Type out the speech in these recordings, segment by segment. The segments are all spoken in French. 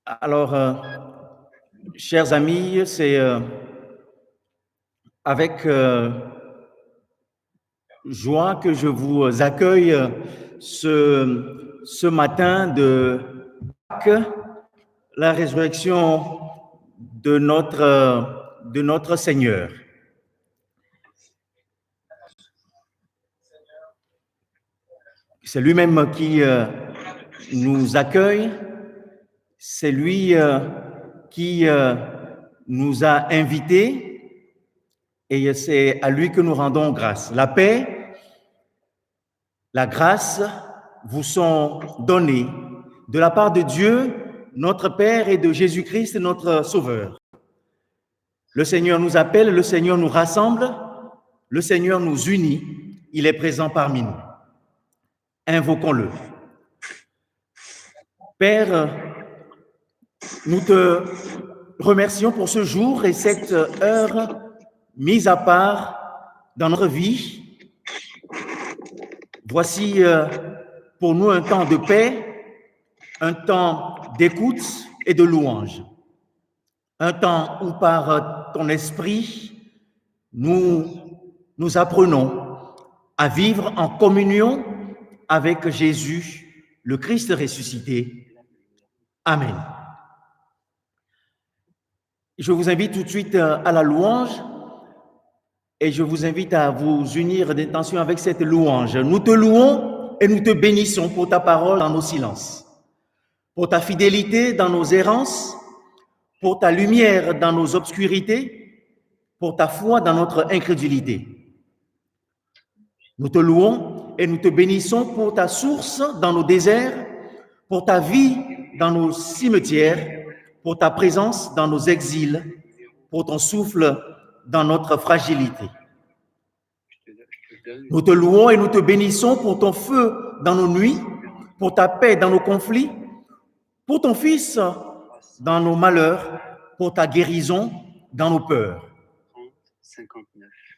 Alors, chers amis, c'est avec joie que je vous accueille ce matin de Pâques, la résurrection de notre Seigneur. C'est lui-même qui nous accueille, c'est lui qui nous a invités et c'est à lui que nous rendons grâce. La paix, la grâce vous sont données de la part de Dieu, notre Père, et de Jésus-Christ, notre Sauveur. Le Seigneur nous appelle, le Seigneur nous rassemble, le Seigneur nous unit, il est présent parmi nous. Invoquons-le. Père, nous te remercions pour ce jour et cette heure mise à part dans notre vie. Voici pour nous un temps de paix, un temps d'écoute et de louange. Un temps où par ton esprit, nous apprenons à vivre en communion avec Jésus, le Christ ressuscité. Amen. Je vous invite tout de suite à la louange et je vous invite à vous unir d'intention avec cette louange. Nous te louons et nous te bénissons pour ta parole dans nos silences, pour ta fidélité dans nos errances, pour ta lumière dans nos obscurités, pour ta foi dans notre incrédulité. Nous te louons et nous te bénissons pour ta source dans nos déserts, pour ta vie dans nos cimetières, pour ta présence dans nos exils, pour ton souffle dans notre fragilité. Nous te louons et nous te bénissons pour ton feu dans nos nuits, pour ta paix dans nos conflits, pour ton Fils dans nos malheurs, pour ta guérison dans nos peurs.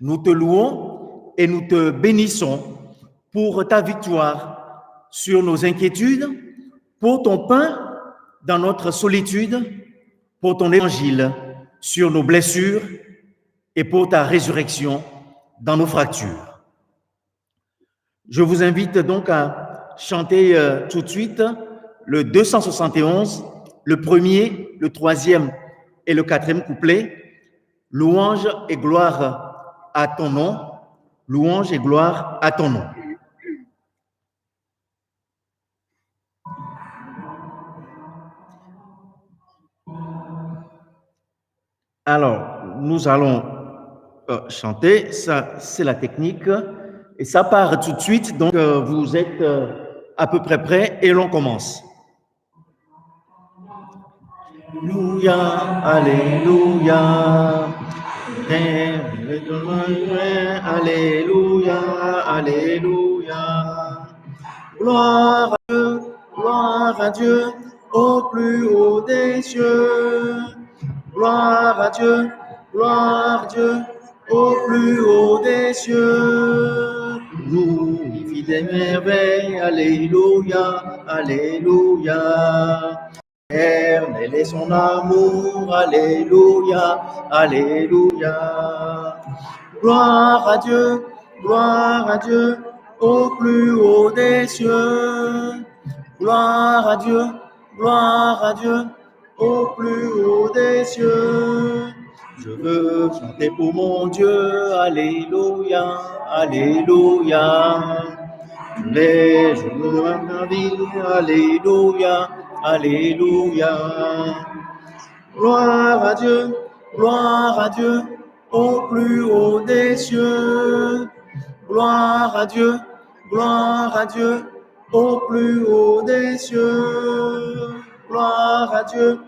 Nous te louons et nous te bénissons pour ta victoire sur nos inquiétudes, pour ton pain dans notre solitude, pour ton évangile sur nos blessures et pour ta résurrection dans nos fractures. Je vous invite donc à chanter tout de suite le 271, le premier, le troisième et le quatrième couplet. Louange et gloire à ton nom, louange et gloire à ton nom. Alors, nous allons chanter, ça c'est la technique, et ça part tout de suite, donc vous êtes à peu près prêts et l'on commence. Alléluia, alléluia, alléluia, alléluia, gloire à Dieu, au plus haut des cieux. Gloire à Dieu, au plus haut des cieux. Nous, il fit des merveilles, alléluia, alléluia. Éternel est son amour, alléluia, alléluia. Gloire à Dieu, au plus haut des cieux. Gloire à Dieu, au plus haut des cieux. Je veux chanter pour mon Dieu, alléluia, alléluia. Les jours de ma vie, alléluia, alléluia. Gloire à Dieu, au plus haut des cieux. Gloire à Dieu, au plus haut des cieux. Gloire à Dieu,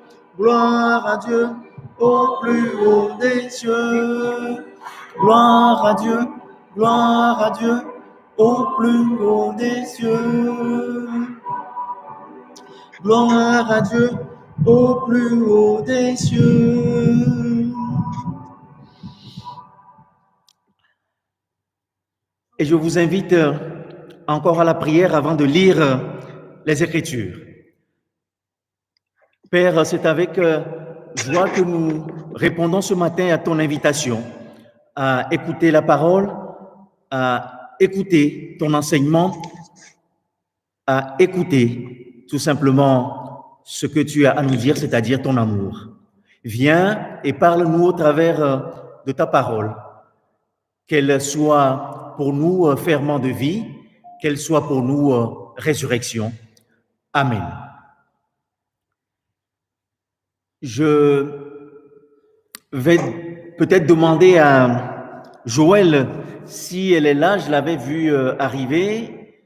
au plus haut des cieux. Gloire à Dieu, au plus haut des cieux. Gloire à Dieu, au plus haut des cieux. Et je vous invite encore à la prière avant de lire les Écritures. Père, c'est avec joie que nous répondons ce matin à ton invitation à écouter la parole, à écouter ton enseignement, à écouter tout simplement ce que tu as à nous dire, c'est-à-dire ton amour. Viens et parle-nous au travers de ta parole, qu'elle soit pour nous ferment de vie, qu'elle soit pour nous résurrection. Amen. Je vais peut-être demander à Joël si elle est là. Je l'avais vue arriver.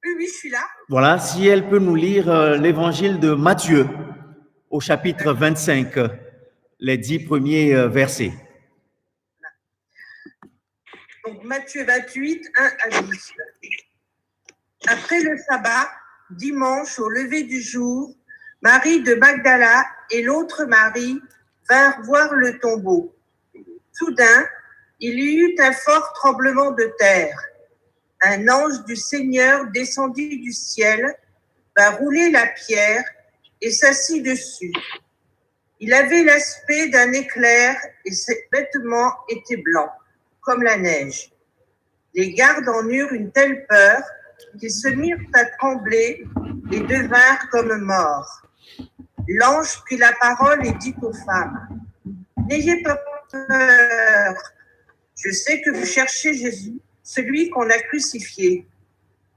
Oui, je suis là. Voilà, si elle peut nous lire l'évangile de Matthieu au chapitre 25, les 10 premiers versets. Donc Matthieu 28, 1 à 10. Après le sabbat, dimanche au lever du jour, Marie de Magdala et l'autre Marie vinrent voir le tombeau. Soudain, il y eut un fort tremblement de terre. Un ange du Seigneur descendit du ciel, vint rouler la pierre et s'assit dessus. Il avait l'aspect d'un éclair et ses vêtements étaient blancs, comme la neige. Les gardes en eurent une telle peur qu'ils se mirent à trembler et devinrent comme morts. L'ange prit la parole et dit aux femmes, « N'ayez pas peur, je sais que vous cherchez Jésus, celui qu'on a crucifié.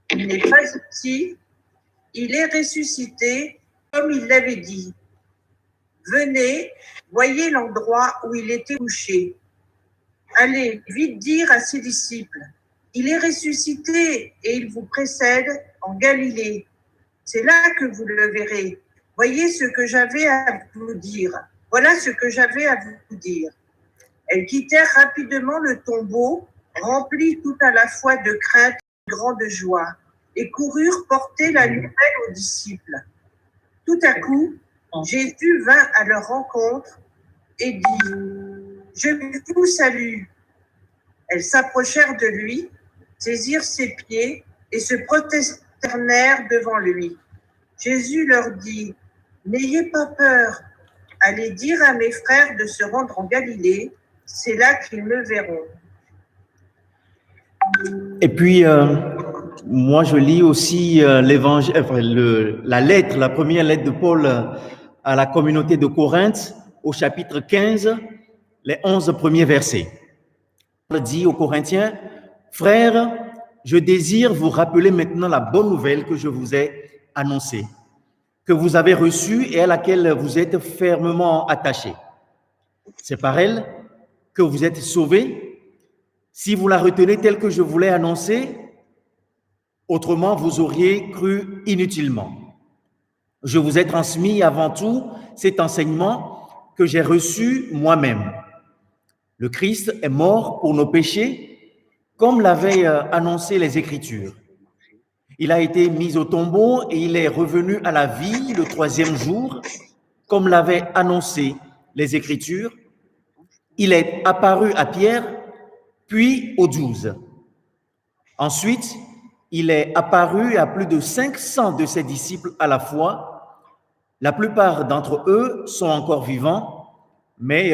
Il n'est pas ici, il est ressuscité comme il l'avait dit. Venez, voyez l'endroit où il était couché. Allez vite dire à ses disciples, il est ressuscité et il vous précède en Galilée. C'est là que vous le verrez. Voyez ce que j'avais à vous dire. Voilà ce que j'avais à vous dire. » Elles quittèrent rapidement le tombeau, remplies tout à la fois de crainte et de grande joie, et coururent porter la nouvelle aux disciples. Tout à coup, Jésus vint à leur rencontre et dit, « Je vous salue. » Elles s'approchèrent de lui, saisirent ses pieds et se prosternèrent devant lui. Jésus leur dit, « N'ayez pas peur, allez dire à mes frères de se rendre en Galilée, c'est là qu'ils me verront. » Et puis, moi, je lis aussi l'évangile, la première lettre de Paul à la communauté de Corinthe, au chapitre 15, les 11 premiers versets. Paul dit aux Corinthiens, « Frères, je désire vous rappeler maintenant la bonne nouvelle que je vous ai annoncée, que vous avez reçue et à laquelle vous êtes fermement attachés. C'est par elle que vous êtes sauvés. Si vous la retenez telle que je vous l'ai annoncée, autrement vous auriez cru inutilement. Je vous ai transmis avant tout cet enseignement que j'ai reçu moi-même. Le Christ est mort pour nos péchés, comme l'avaient annoncé les Écritures. Il a été mis au tombeau et il est revenu à la vie le 3e jour, comme l'avaient annoncé les Écritures. Il est apparu à Pierre, puis aux 12. Ensuite, il est apparu à plus de 500 de ses disciples à la fois. La plupart d'entre eux sont encore vivants, mais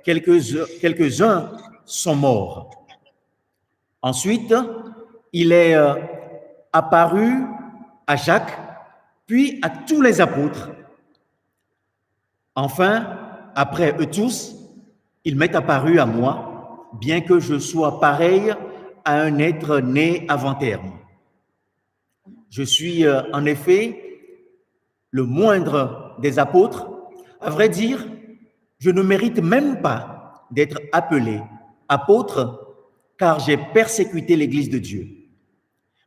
quelques-uns sont morts. Ensuite, il est apparu à Jacques, puis à tous les apôtres. Enfin, après eux tous, il m'est apparu à moi, bien que je sois pareil à un être né avant terme. Je suis en effet le moindre des apôtres. À vrai dire, je ne mérite même pas d'être appelé apôtre, car j'ai persécuté l'Église de Dieu.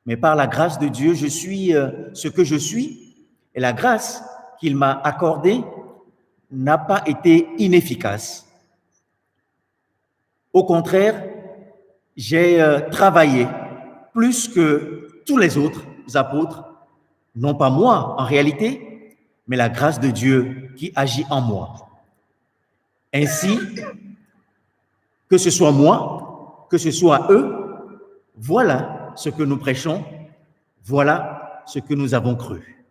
Mais par la grâce de Dieu, je suis ce que je suis, et la grâce qu'il m'a accordée n'a pas été inefficace. Au contraire, j'ai travaillé plus que tous les autres apôtres, non pas moi en réalité, mais la grâce de Dieu qui agit en moi. Ainsi, que ce soit moi, que ce soit eux, voilà ce que nous prêchons, voilà ce que nous avons cru.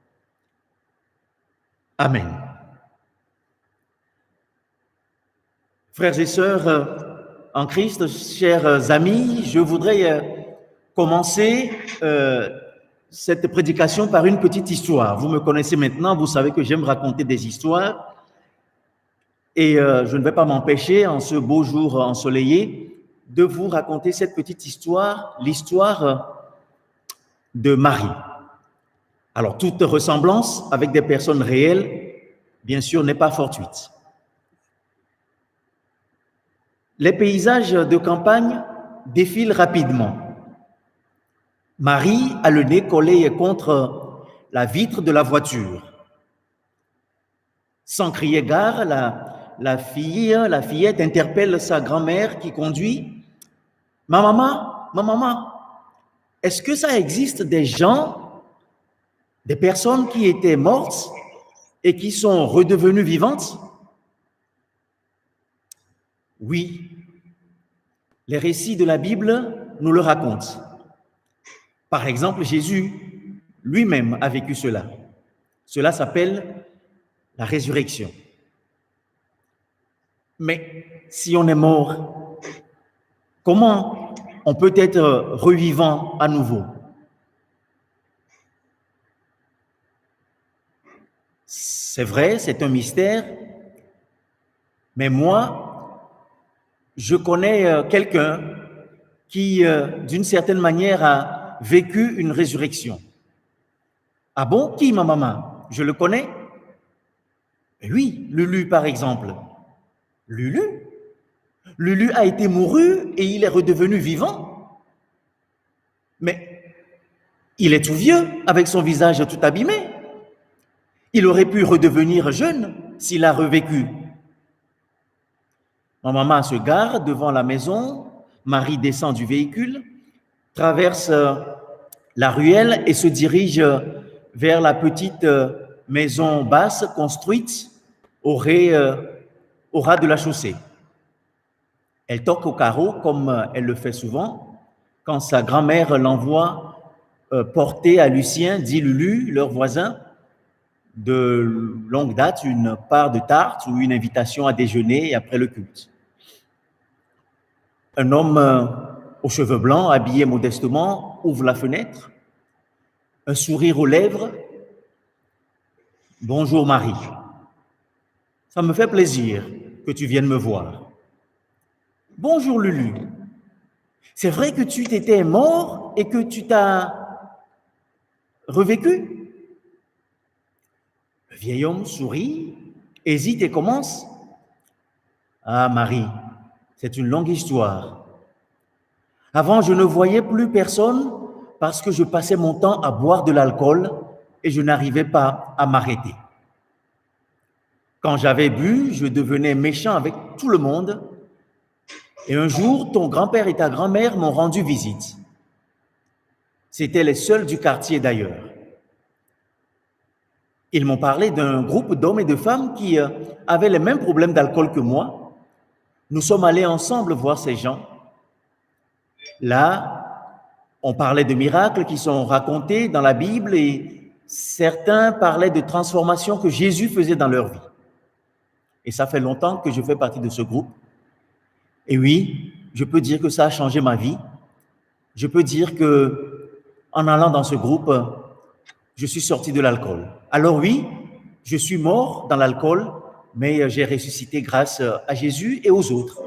Amen. Frères et sœurs en Christ, chers amis, je voudrais commencer cette prédication par une petite histoire. Vous me connaissez maintenant, vous savez que j'aime raconter des histoires et je ne vais pas m'empêcher en ce beau jour ensoleillé de vous raconter cette petite histoire, l'histoire de Marie. Alors, toute ressemblance avec des personnes réelles, bien sûr, n'est pas fortuite. Les paysages de campagne défilent rapidement. Marie a le nez collé contre la vitre de la voiture. Sans crier gare, la fillette interpelle sa grand-mère qui conduit. « Ma maman, est-ce que ça existe des gens, des personnes qui étaient mortes et qui sont redevenues vivantes ?» Oui, les récits de la Bible nous le racontent. Par exemple, Jésus lui-même a vécu cela. Cela s'appelle la résurrection. Mais si on est mort, comment on peut être revivant à nouveau? C'est vrai, c'est un mystère, mais moi, je connais quelqu'un qui, d'une certaine manière, a vécu une résurrection. Ah bon? Qui, ma maman? Je le connais? Oui, Lulu, par exemple. Lulu a été mouru et il est redevenu vivant. Mais il est tout vieux, avec son visage tout abîmé. Il aurait pu redevenir jeune s'il a revécu. Ma maman se gare devant la maison, Marie descend du véhicule, traverse la ruelle et se dirige vers la petite maison basse construite au ras de la chaussée. Elle toque au carreau comme elle le fait souvent. Quand sa grand-mère l'envoie porter à Lucien, dit Lulu, leur voisin, de longue date, une part de tarte ou une invitation à déjeuner après le culte. Un homme aux cheveux blancs, habillé modestement, ouvre la fenêtre, un sourire aux lèvres. « Bonjour Marie, ça me fait plaisir que tu viennes me voir. » « Bonjour Lulu, c'est vrai que tu t'étais mort et que tu t'as revécu ?» Le vieil homme sourit, hésite et commence. « Ah Marie, c'est une longue histoire. Avant, je ne voyais plus personne parce que je passais mon temps à boire de l'alcool et je n'arrivais pas à m'arrêter. Quand j'avais bu, je devenais méchant avec tout le monde. Et un jour, ton grand-père et ta grand-mère m'ont rendu visite. C'étaient les seuls du quartier d'ailleurs. Ils m'ont parlé d'un groupe d'hommes et de femmes qui avaient les mêmes problèmes d'alcool que moi. Nous sommes allés ensemble voir ces gens. Là, on parlait de miracles qui sont racontés dans la Bible et certains parlaient de transformations que Jésus faisait dans leur vie. Et ça fait longtemps que je fais partie de ce groupe. Et oui, je peux dire que ça a changé ma vie. Je peux dire que, en allant dans ce groupe, je suis sorti de l'alcool. Alors oui, je suis mort dans l'alcool, mais j'ai ressuscité grâce à Jésus et aux autres.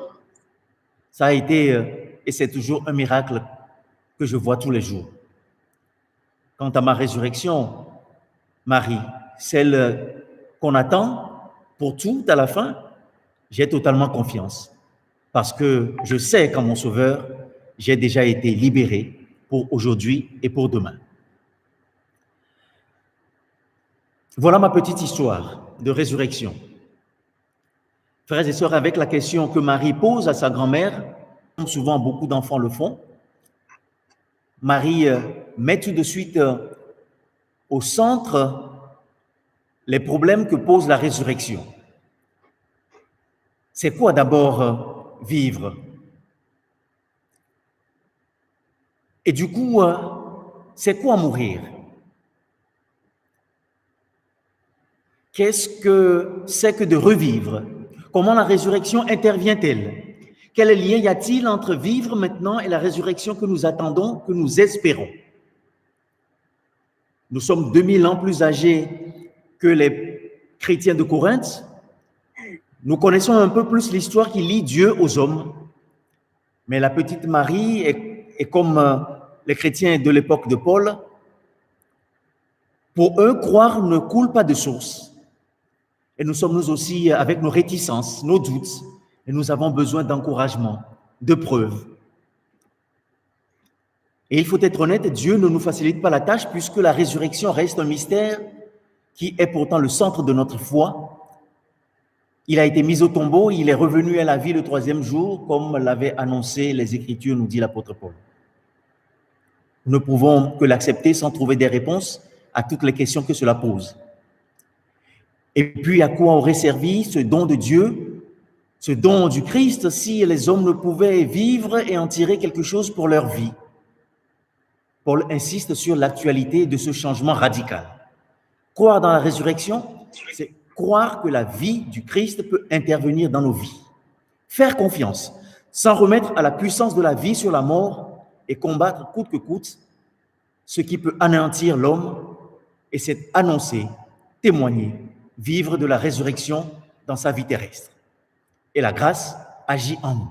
Ça a été, et c'est toujours un miracle que je vois tous les jours. Quant à ma résurrection, Marie, celle qu'on attend pour tout à la fin, j'ai totalement confiance. Parce que je sais qu'en mon Sauveur, j'ai déjà été libéré pour aujourd'hui et pour demain. Voilà ma petite histoire de résurrection. Frères et sœurs, avec la question que Marie pose à sa grand-mère, comme souvent beaucoup d'enfants le font, Marie met tout de suite au centre les problèmes que pose la résurrection. C'est quoi d'abord vivre? Et du coup, c'est quoi mourir? Qu'est-ce que c'est que de revivre? Comment la résurrection intervient-elle? Quel lien y a-t-il entre vivre maintenant et la résurrection que nous attendons, que nous espérons? Nous sommes 2000 ans plus âgés que les chrétiens de Corinthe. Nous connaissons un peu plus l'histoire qui lie Dieu aux hommes. Mais la petite Marie est comme les chrétiens de l'époque de Paul. Pour eux, croire ne coule pas de source. Et nous sommes nous aussi avec nos réticences, nos doutes, et nous avons besoin d'encouragement, de preuves. Et il faut être honnête, Dieu ne nous facilite pas la tâche puisque la résurrection reste un mystère qui est pourtant le centre de notre foi. Il a été mis au tombeau, il est revenu à la vie le 3e jour, comme l'avaient annoncé les Écritures, nous dit l'apôtre Paul. Nous ne pouvons que l'accepter sans trouver des réponses à toutes les questions que cela pose. Et puis, à quoi aurait servi ce don de Dieu, ce don du Christ, si les hommes ne pouvaient vivre et en tirer quelque chose pour leur vie? Paul insiste sur l'actualité de ce changement radical. Croire dans la résurrection, c'est croire que la vie du Christ peut intervenir dans nos vies. Faire confiance, s'en remettre à la puissance de la vie sur la mort et combattre coûte que coûte ce qui peut anéantir l'homme, et c'est annoncer, témoigner, vivre de la résurrection dans sa vie terrestre. Et la grâce agit en nous.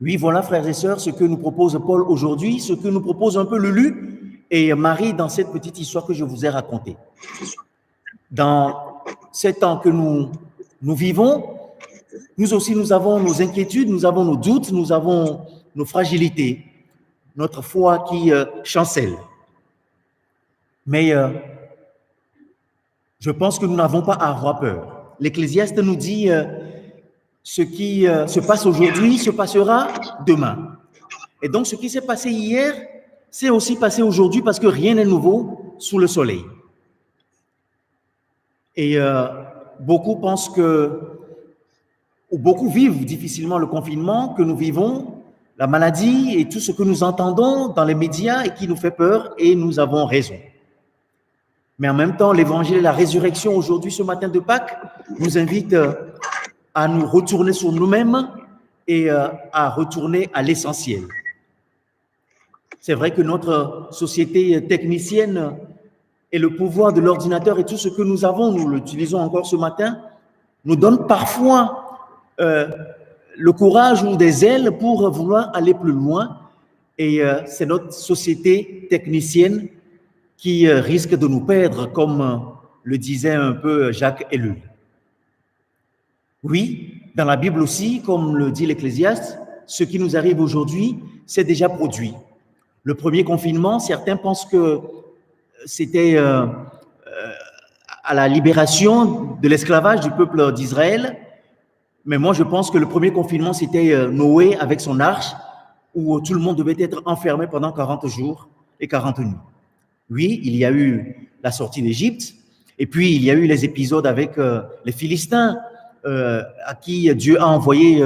Oui, voilà, frères et sœurs, ce que nous propose Paul aujourd'hui, ce que nous propose un peu Lulu et Marie dans cette petite histoire que je vous ai racontée. Dans ces temps que nous vivons, nous aussi, nous avons nos inquiétudes, nous avons nos doutes, nous avons nos fragilités, notre foi qui chancelle. Mais je pense que nous n'avons pas à avoir peur. L'Ecclésiaste nous dit ce qui se passe aujourd'hui se passera demain. Et donc, ce qui s'est passé hier, c'est aussi passé aujourd'hui parce que rien n'est nouveau sous le soleil. Et beaucoup pensent ou beaucoup vivent difficilement le confinement que nous vivons, la maladie et tout ce que nous entendons dans les médias et qui nous fait peur, et nous avons raison. Mais en même temps, l'évangile et la résurrection aujourd'hui, ce matin de Pâques, nous invitent à nous retourner sur nous-mêmes et à retourner à l'essentiel. C'est vrai que notre société technicienne et le pouvoir de l'ordinateur et tout ce que nous avons, nous l'utilisons encore ce matin, nous donne parfois le courage ou des ailes pour vouloir aller plus loin. Et c'est notre société technicienne qui risque de nous perdre, comme le disait un peu Jacques Ellul. Oui, dans la Bible aussi, comme le dit l'Ecclésiaste, ce qui nous arrive aujourd'hui, c'est déjà produit. Le premier confinement, certains pensent que c'était à la libération de l'esclavage du peuple d'Israël, mais moi je pense que le premier confinement, c'était Noé avec son arche, où tout le monde devait être enfermé pendant 40 jours et 40 nuits. Oui, il y a eu la sortie d'Égypte, et puis il y a eu les épisodes avec les Philistins, à qui Dieu a envoyé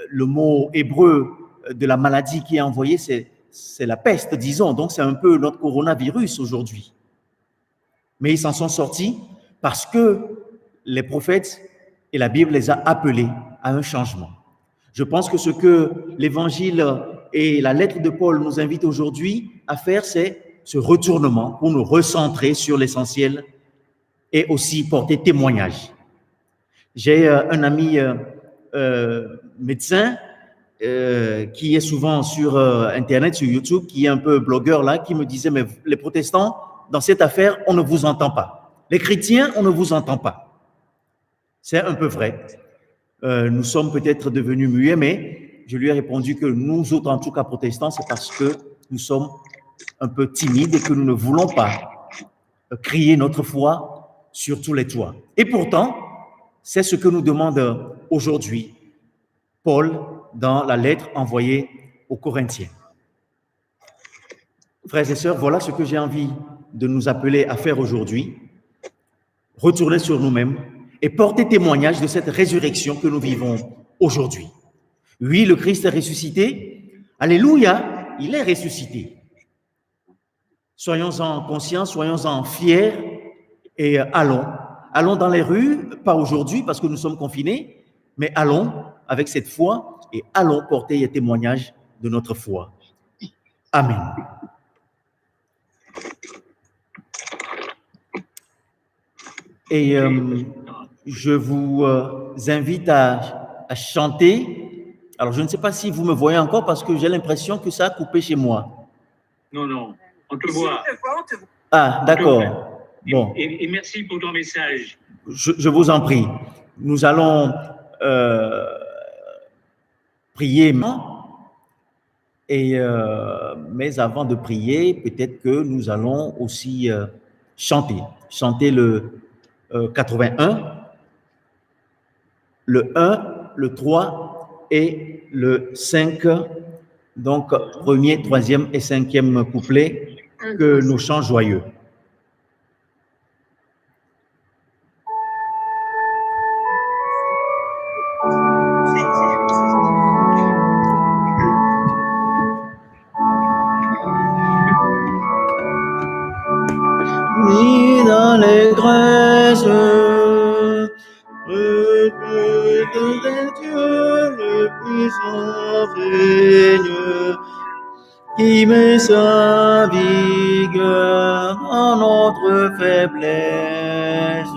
le mot hébreu de la maladie qui est envoyé, c'est la peste, disons. Donc c'est un peu notre coronavirus aujourd'hui. Mais ils s'en sont sortis parce que les prophètes et la Bible les a appelés à un changement. Je pense que ce que l'Évangile et la lettre de Paul nous invitent aujourd'hui à faire, c'est ce retournement pour nous recentrer sur l'essentiel et aussi porter témoignage. J'ai un ami médecin qui est souvent sur Internet, sur YouTube, qui est un peu blogueur là, qui me disait, mais les protestants, dans cette affaire, on ne vous entend pas. Les chrétiens, on ne vous entend pas. C'est un peu vrai. Nous sommes peut-être devenus muets, mais je lui ai répondu que nous autres, en tout cas protestants, c'est parce que nous sommes un peu timides et que nous ne voulons pas crier notre foi sur tous les toits. Et pourtant, c'est ce que nous demande aujourd'hui Paul dans la lettre envoyée aux Corinthiens. Frères et sœurs, voilà ce que j'ai envie de nous appeler à faire aujourd'hui. Retourner sur nous-mêmes et porter témoignage de cette résurrection que nous vivons aujourd'hui. Oui, le Christ est ressuscité. Alléluia, il est ressuscité. Soyons-en conscients, soyons-en fiers et allons allons dans les rues, pas aujourd'hui parce que nous sommes confinés, mais allons avec cette foi et allons porter un témoignage de notre foi. Amen. Et je vous invite à chanter. Alors, je ne sais pas si vous me voyez encore parce que j'ai l'impression que ça a coupé chez moi. Non, non, on te Si, voit. on te voit. Ah, d'accord. Bon, Et merci pour ton message. je vous en prie. Nous allons prier maintenant. Et, mais avant de prier, peut-être que nous allons aussi chanter. Chanter le 81, le 1, le 3 et le 5. Donc, premier, troisième et cinquième couplet que nous chantons joyeux. Ni dans les grèces, de Dieu le puissant règne, qui met sa vigueur en notre faiblesse.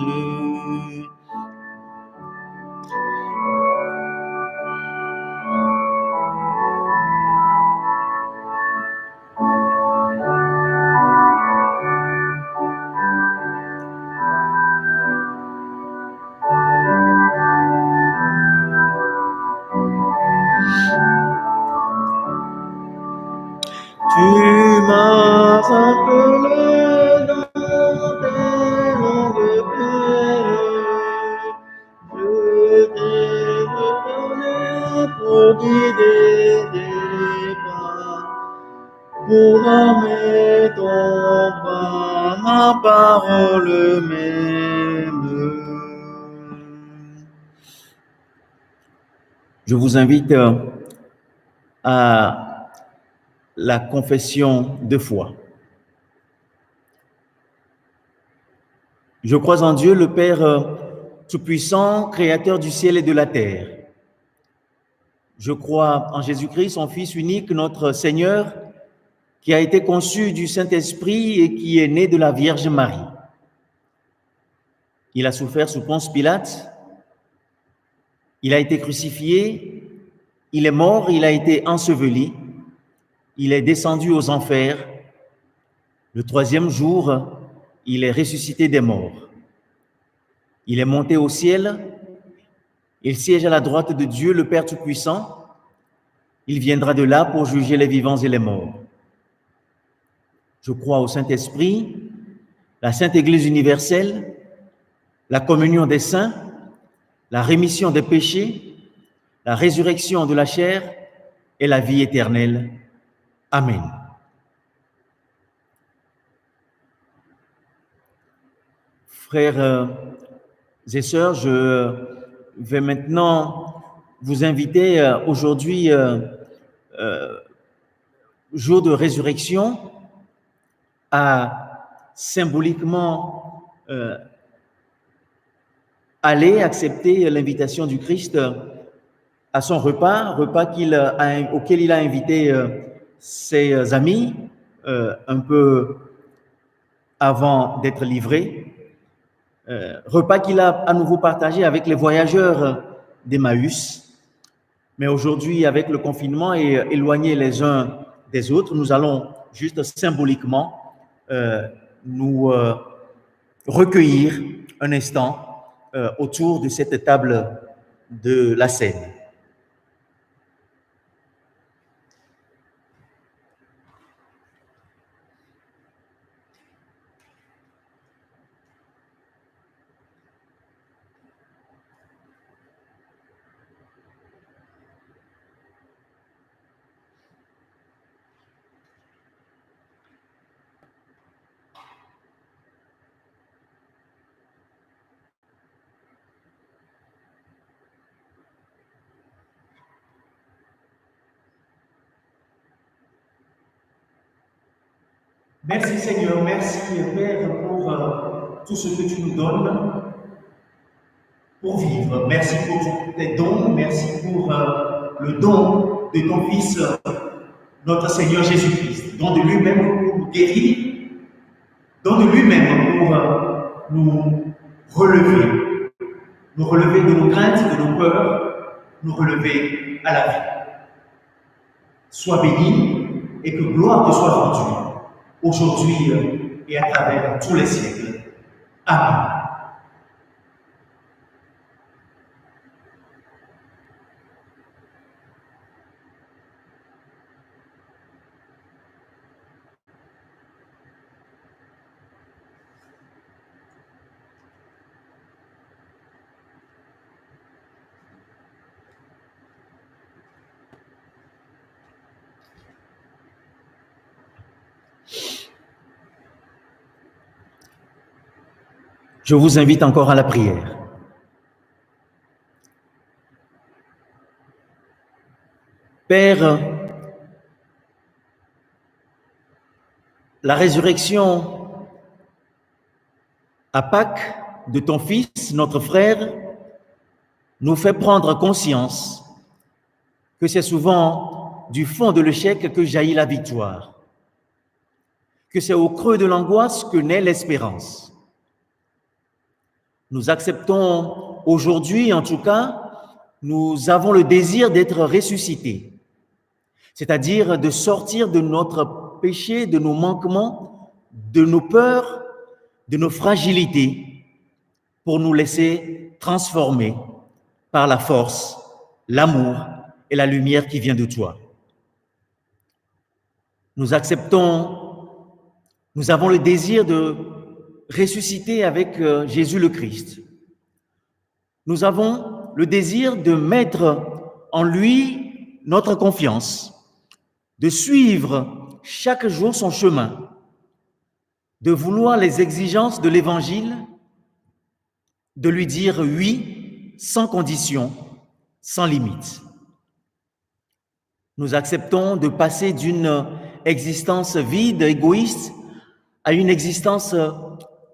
Tu m'as appelé dans tes longues peines, je t'ai redonné pour guider tes pas, pour amener ton bras, ma parole même. Je vous invite à la confession de foi. Je crois en Dieu, le Père Tout-Puissant, Créateur du ciel et de la terre. Je crois en Jésus-Christ, son Fils unique, notre Seigneur, qui a été conçu du Saint-Esprit et qui est né de la Vierge Marie. Il a souffert sous Ponce Pilate, il a été crucifié, il est mort, il a été enseveli, il est descendu aux enfers. Le troisième jour, il est ressuscité des morts. Il est monté au ciel, il siège à la droite de Dieu, le Père Tout-Puissant. Il viendra de là pour juger les vivants et les morts. Je crois au Saint-Esprit, la Sainte Église universelle, la communion des saints, la rémission des péchés, la résurrection de la chair et la vie éternelle. Amen. Frères et sœurs, je vais maintenant vous inviter aujourd'hui, jour de résurrection, à symboliquement aller accepter l'invitation du Christ à son repas auquel il a invité ses amis un peu avant d'être livré. Repas qu'il a à nouveau partagé avec les voyageurs d'Emmaüs. Mais aujourd'hui, avec le confinement et éloignés les uns des autres, nous allons juste symboliquement nous recueillir un instant autour de cette table de la scène. Merci Seigneur, merci Père pour tout ce que tu nous donnes. pour vivre. Merci pour tous tes dons. Merci pour le don de ton Fils, notre Seigneur Jésus-Christ. Don de lui-même pour nous guérir. Don de lui-même pour nous relever. Nous relever de nos craintes, de nos peurs. Nous relever à la vie. Sois béni et que gloire te soit rendue aujourd'hui et à travers tous les siècles. Amen. Je vous invite encore à la prière. Père, la résurrection à Pâques de ton Fils, notre frère, nous fait prendre conscience que c'est souvent du fond de l'échec que jaillit la victoire, que c'est au creux de l'angoisse que naît l'espérance. Nous acceptons aujourd'hui, en tout cas, nous avons le désir d'être ressuscités, c'est-à-dire de sortir de notre péché, de nos manquements, de nos peurs, de nos fragilités, pour nous laisser transformer par la force, l'amour et la lumière qui vient de toi. Nous acceptons, nous avons le désir de ressusciter avec Jésus le Christ. Nous avons le désir de mettre en lui notre confiance, de suivre chaque jour son chemin, de vouloir les exigences de l'Évangile, de lui dire oui sans condition, sans limite. Nous acceptons de passer d'une existence vide, égoïste, à une existence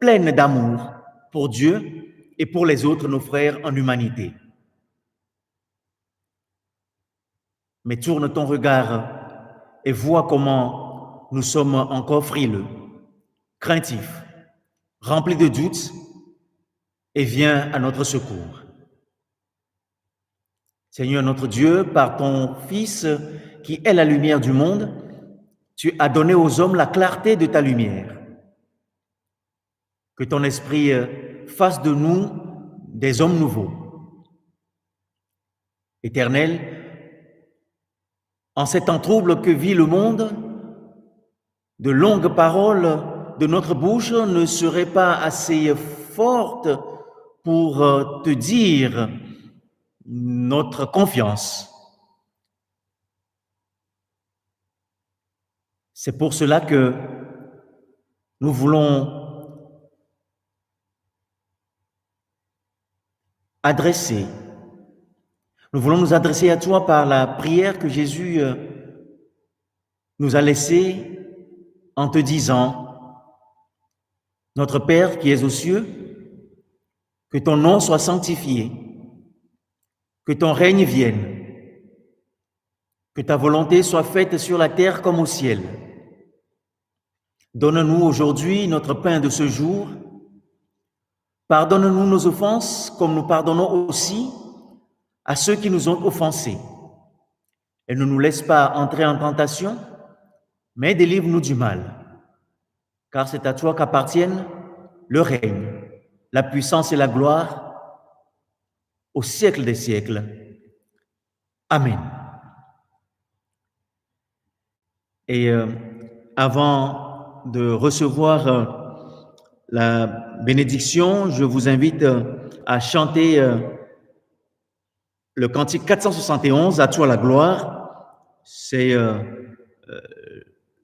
pleine d'amour pour Dieu et pour les autres, nos frères en humanité. Mais tourne ton regard et vois comment nous sommes encore frileux, craintifs, remplis de doutes, et viens à notre secours. Seigneur notre Dieu, par ton Fils qui est la lumière du monde, tu as donné aux hommes la clarté de ta lumière. Que ton esprit fasse de nous des hommes nouveaux. Éternel, en ces temps troubles que vit le monde, de longues paroles de notre bouche ne seraient pas assez fortes pour te dire notre confiance. C'est pour cela que nous voulons nous adresser à toi par la prière que Jésus nous a laissée en te disant: Notre Père qui es aux cieux, que ton nom soit sanctifié, que ton règne vienne, que ta volonté soit faite sur la terre comme au ciel. Donne-nous aujourd'hui notre pain de ce jour. Pardonne-nous nos offenses comme nous pardonnons aussi à ceux qui nous ont offensés. Et ne nous laisse pas entrer en tentation, mais délivre-nous du mal. Car c'est à toi qu'appartiennent le règne, la puissance et la gloire au siècle des siècles. Amen. Et avant de recevoir la bénédiction, je vous invite à chanter le cantique 471, à toi la gloire. C'est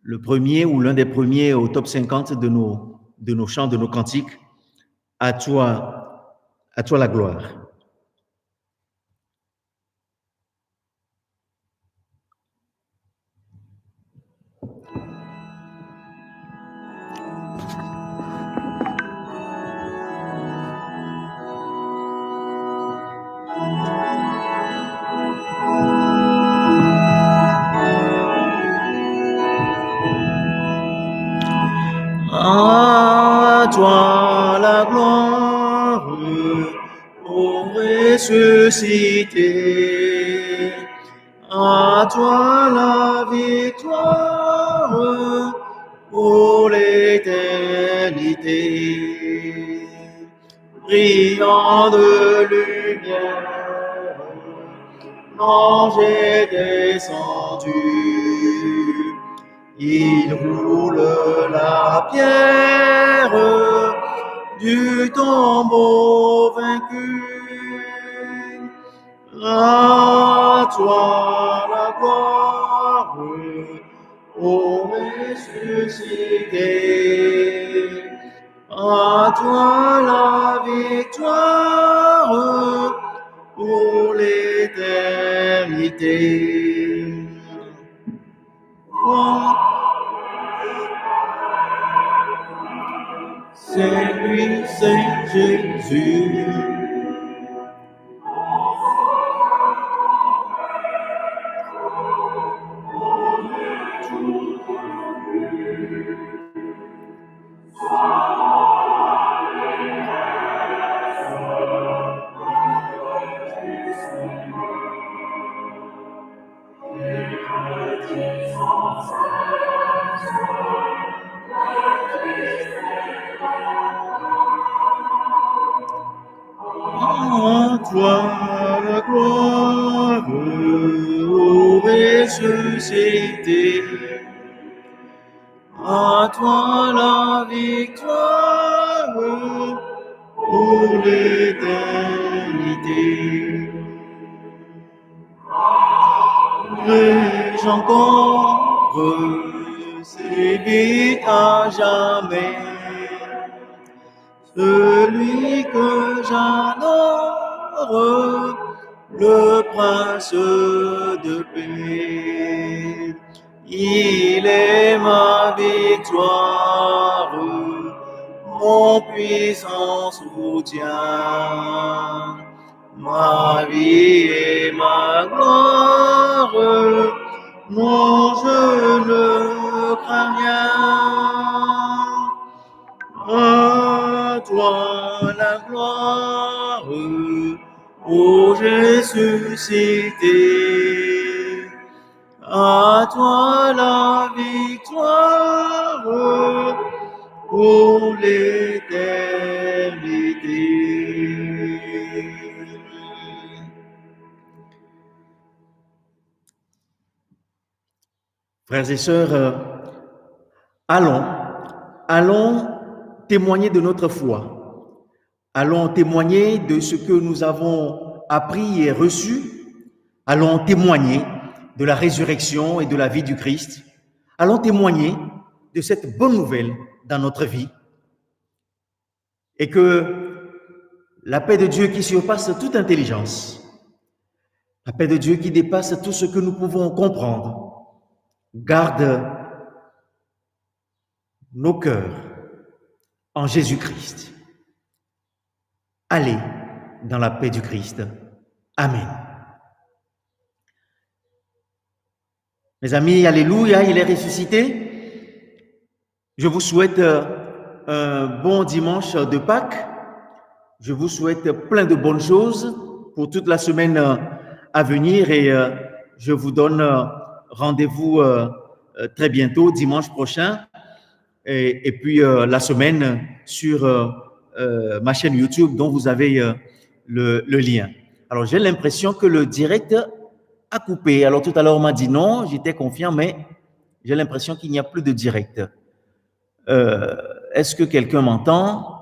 le premier ou l'un des premiers au top 50 de nos chants, de nos cantiques. À toi la gloire. À toi la gloire, ô ressuscité. À toi la victoire pour l'éternité. Brillant de lumière, l'ange est descendu. Il roule la pierre du tombeau vaincu. À toi la gloire, ô ressuscité. À toi la victoire pour l'éternité. Oh, c'est lui, c'est Jésus. À toi la gloire, ô ressuscité. À toi la victoire pour l'éternité. Vais-je encore sévir à jamais celui que j'adore, le prince de paix. Il est ma victoire, mon puissant soutien, ma vie et ma gloire. Non, je ne crains rien. À toi la gloire, ô ressuscité. À toi la victoire pour l'éternité. Frères et sœurs, allons témoigner de notre foi. Allons témoigner de ce que nous avons appris et reçu. Allons témoigner de la résurrection et de la vie du Christ. Allons témoigner de cette bonne nouvelle dans notre vie. Et que la paix de Dieu qui surpasse toute intelligence, la paix de Dieu qui dépasse tout ce que nous pouvons comprendre, garde nos cœurs en Jésus-Christ. Allez dans la paix du Christ. Amen. Mes amis, alléluia, il est ressuscité. Je vous souhaite un bon dimanche de Pâques. Je vous souhaite plein de bonnes choses pour toute la semaine à venir et je vous donne rendez-vous très bientôt, dimanche prochain, et puis la semaine sur ma chaîne YouTube dont vous avez le lien. Alors, j'ai l'impression que le direct a coupé. Alors, tout à l'heure, on m'a dit non, j'étais confiant, mais j'ai l'impression qu'il n'y a plus de direct. Est-ce que quelqu'un m'entend?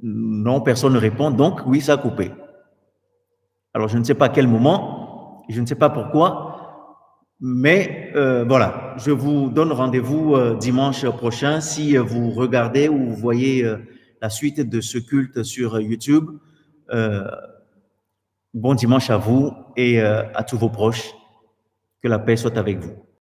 Non, personne ne répond, donc oui, ça a coupé. Alors, je ne sais pas à quel moment, je ne sais pas pourquoi, mais voilà, je vous donne rendez-vous dimanche prochain. Si vous regardez ou vous voyez la suite de ce culte sur YouTube, bon dimanche à vous et à tous vos proches. Que la paix soit avec vous.